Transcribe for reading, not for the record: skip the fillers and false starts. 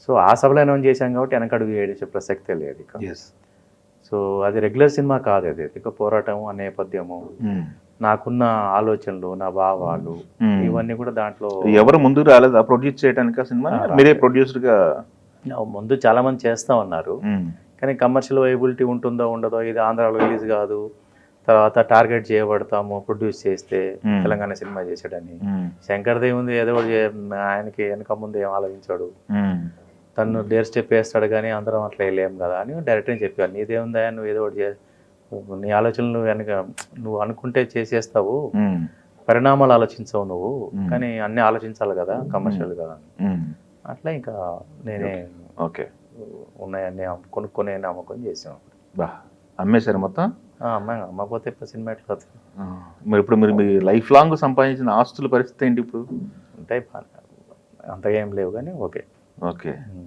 So ఆ సభలో announce చేశాం కాబట్టి వెనకడుగు వేసే ప్రసక్తే లేదు ఇక. సో అది రెగ్యులర్ సినిమా కాదు, అది ఇక పోరాటం ఆ నేపథ్యము, నాకున్న ఆలోచనలు, నా భావాలు, ఇవన్నీ కూడా దాంట్లో. ఎవరు ముందుకు రాలేదా ప్రొడ్యూస్ చేయడానికి ఆ సినిమా? మీరే ప్రొడ్యూసర్గా? ముందు చాలా మంది చేస్తా ఉన్నారు, కానీ కమర్షియల్ వైబిలిటీ ఉంటుందో ఉండదో, ఇది ఆంధ్రాలో రిలీజ్ కాదు, తర్వాత టార్గెట్ చేయబడతాము ప్రొడ్యూస్ చేస్తే తెలంగాణ సినిమా చేసాడని. శంకర్ దేవుంది ఏదో ఆయనకి వెనక ముందు ఏం ఆలోచించాడు, తను డేర్ స్టెప్ వేస్తాడు కానీ అందరం అట్లా వెళ్ళలేము కదా అని డైరెక్ట్గా చెప్పాను. నీదేముందా, నువ్వు ఏదో ఒకటి నీ ఆలోచనలు వెనక నువ్వు అనుకుంటే చేసేస్తావు, పరిణామాలు ఆలోచించవు నువ్వు, కానీ అన్నీ ఆలోచించాలి కదా కమర్షియల్ కదా. అట్లా ఇంకా నేనే ఓకే ఉన్నాయన్నీ కొనుక్కొని అమ్ముకొని చేసాం. బా అమ్మేశారు మొత్తం? అమ్మకపోతే ఇప్పుడు సినిమా ఎట్లా అవుతుంది? మరి ఇప్పుడు మీరు మీ లైఫ్ లాంగ్ సంపాదించిన ఆస్తుల పరిస్థితి ఏంటి ఇప్పుడు? ఉంటాయి, అంతగా ఏం లేవు కానీ ఓకే. ఓకే.